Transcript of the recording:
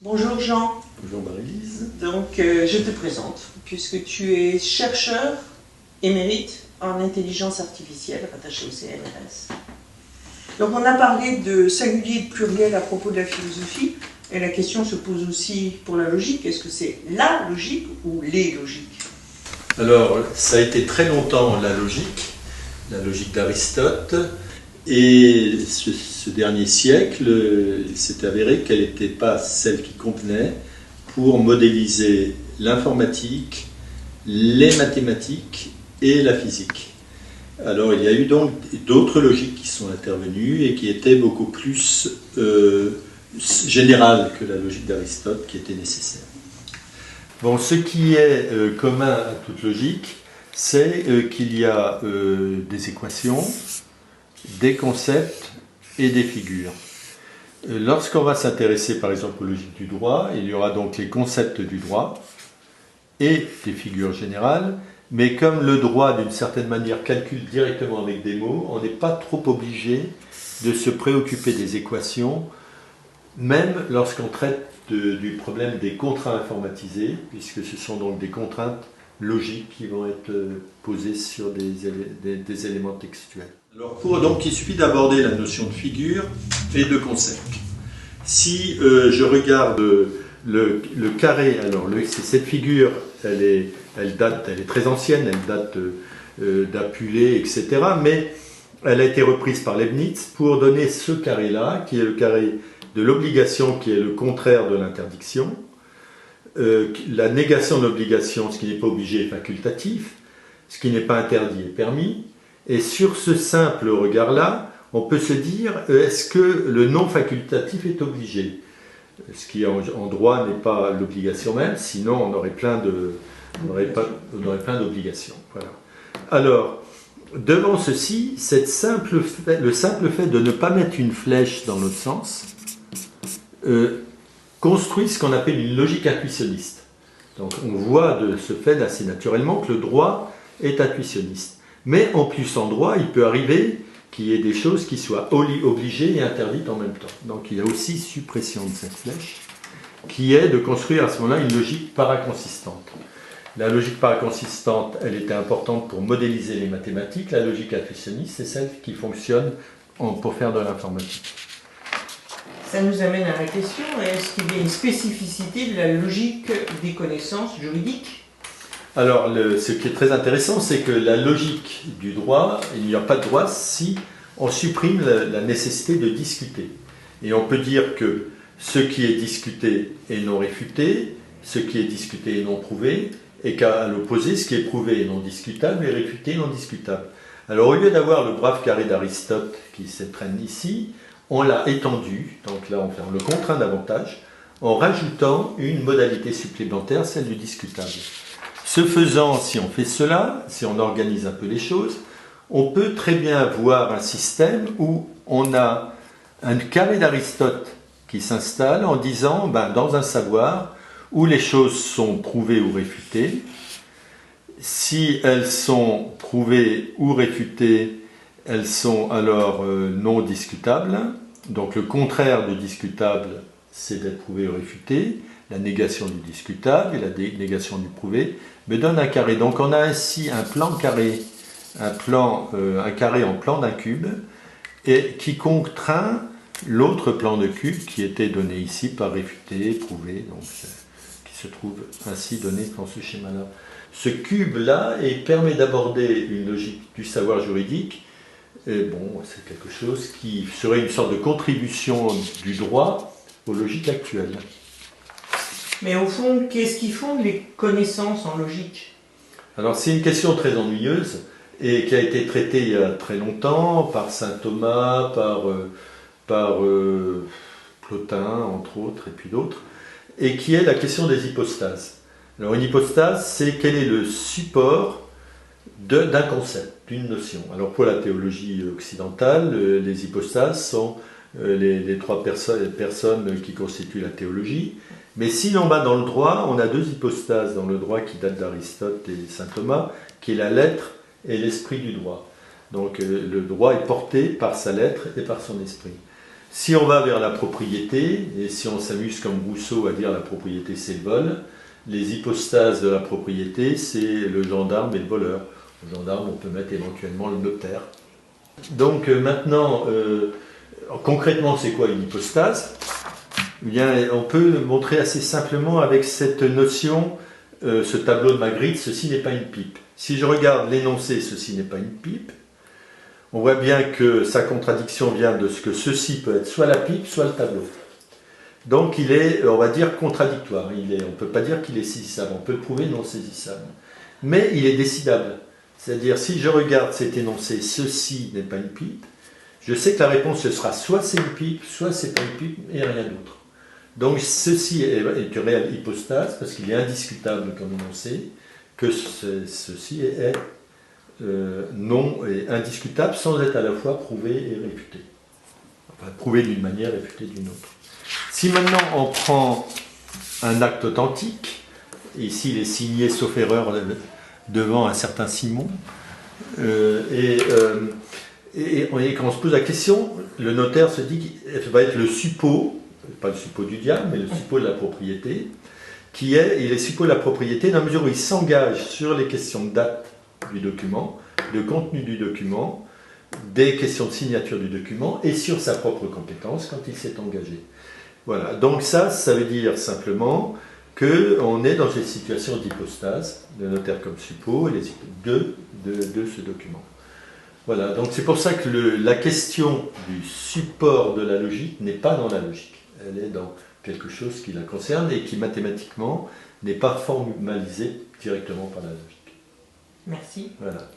Bonjour Jean. Bonjour Marie-Lise. Donc je te présente, puisque tu es chercheur émérite en intelligence artificielle rattaché au CNRS. Donc on a parlé de singulier et de pluriel à propos de la philosophie, et la question se pose aussi pour la logique. Est-ce que c'est la logique ou les logiques? Alors, ça a été très longtemps la logique d'Aristote, et ce dernier siècle, il s'est avéré qu'elle n'était pas celle qui convenait pour modéliser l'informatique, les mathématiques et la physique. Alors, il y a eu donc d'autres logiques qui sont intervenues et qui étaient beaucoup plus générales que la logique d'Aristote qui était nécessaire. Bon, ce qui est commun à toute logique, c'est qu'il y a des équations, des concepts et des figures. Lorsqu'on va s'intéresser par exemple aux logiques du droit, il y aura donc les concepts du droit et des figures générales, mais comme le droit d'une certaine manière calcule directement avec des mots, on n'est pas trop obligé de se préoccuper des équations, même lorsqu'on traite du problème des contraintes informatisées, puisque ce sont donc des contraintes logiques qui vont être posées sur des éléments textuels. Alors donc il suffit d'aborder la notion de figure et de concept. Si je regarde le carré, alors cette figure, elle est très ancienne, elle date d'Apulée, etc. Mais elle a été reprise par Leibniz pour donner ce carré-là, qui est le carré de l'obligation, qui est le contraire de l'interdiction. La négation de l'obligation, ce qui n'est pas obligé, est facultatif. Ce qui n'est pas interdit est permis. Et sur ce simple regard-là, on peut se dire, est-ce que le non facultatif est obligé? Ce qui en droit n'est pas l'obligation même, sinon on aurait plein d'obligations. Voilà. Alors, devant ceci, le simple fait de ne pas mettre une flèche dans l'autre sens construit ce qu'on appelle une logique intuitionniste. Donc on voit de ce fait assez naturellement que le droit est intuitionniste. Mais en plus en droit, il peut arriver qu'il y ait des choses qui soient obligées et interdites en même temps. Donc il y a aussi suppression de cette flèche, qui est de construire à ce moment-là une logique paraconsistante. La logique paraconsistante, elle était importante pour modéliser les mathématiques. La logique intuitionniste, c'est celle qui fonctionne pour faire de l'informatique. Ça nous amène à la question, est-ce qu'il y a une spécificité de la logique des connaissances juridiques? Alors, ce qui est très intéressant, c'est que la logique du droit, il n'y a pas de droit si on supprime la nécessité de discuter. Et on peut dire que ce qui est discuté est non réfuté, ce qui est discuté est non prouvé, et qu'à l'opposé, ce qui est prouvé est non discutable et réfuté est non discutable. Alors, au lieu d'avoir le brave carré d'Aristote qui s'éprenne ici, on l'a étendu, donc là on le contraint davantage, en rajoutant une modalité supplémentaire, celle du discutable. Ce faisant, si on fait cela, si on organise un peu les choses, on peut très bien voir un système où on a un carré d'Aristote qui s'installe en disant, dans un savoir où les choses sont prouvées ou réfutées, si elles sont prouvées ou réfutées, elles sont alors non discutables. Donc le contraire de discutable, c'est d'être prouvé ou réfuté. La négation du discutable et la négation du prouvé me donne un carré. Donc on a ainsi un plan carré, un carré en plan d'un cube, et qui contraint l'autre plan de cube qui était donné ici par réfuté, prouvé, donc qui se trouve ainsi donné dans ce schéma-là. Ce cube-là permet d'aborder une logique du savoir juridique. Et bon, c'est quelque chose qui serait une sorte de contribution du droit aux logiques actuelles. Mais au fond, qu'est-ce qui fonde les connaissances en logique? Alors c'est une question très ennuyeuse et qui a été traitée il y a très longtemps par saint Thomas, par Plotin, entre autres, et puis d'autres, et qui est la question des hypostases. Alors une hypostase, c'est quel est le support d'un concept, d'une notion. Alors pour la théologie occidentale, les hypostases sont les trois personnes qui constituent la théologie. Mais sinon, dans le droit, on a deux hypostases dans le droit qui datent d'Aristote et saint Thomas, qui est la lettre et l'esprit du droit. Donc le droit est porté par sa lettre et par son esprit. Si on va vers la propriété, et si on s'amuse comme Rousseau à dire la propriété c'est le vol, les hypostases de la propriété c'est le gendarme et le voleur. Le gendarme, on peut mettre éventuellement le notaire. Donc maintenant, concrètement, c'est quoi une hypostase? Eh bien, on peut le montrer assez simplement avec cette notion, ce tableau de Magritte, ceci n'est pas une pipe. Si je regarde l'énoncé, ceci n'est pas une pipe, on voit bien que sa contradiction vient de ce que ceci peut être soit la pipe, soit le tableau. Donc il est, on va dire, contradictoire. On ne peut pas dire qu'il est saisissable, on peut le prouver non saisissable. Mais il est décidable. C'est-à-dire, si je regarde cet énoncé, ceci n'est pas une pipe, je sais que la réponse ce sera soit c'est une pipe, soit c'est pas une pipe, et rien d'autre. Donc ceci est une réelle hypostase, parce qu'il est indiscutable comme énoncé, que ceci est non et indiscutable sans être à la fois prouvé et réfuté. Enfin, prouvé d'une manière, réfuté d'une autre. Si maintenant on prend un acte authentique, ici il est signé sauf erreur devant un certain Simon, et quand on se pose la question, le notaire se dit qu'il va être le suppôt, pas le suppôt du diable, mais le suppôt de la propriété, il est suppôt de la propriété dans la mesure où il s'engage sur les questions de date du document, de contenu du document, des questions de signature du document et sur sa propre compétence quand il s'est engagé. Voilà, donc ça veut dire simplement qu'on est dans une situation d'hypostase, le notaire comme suppôt, de ce document. Voilà, donc c'est pour ça que la question du support de la logique n'est pas dans la logique. Elle est dans quelque chose qui la concerne et qui mathématiquement n'est pas formalisé directement par la logique. Merci. Voilà.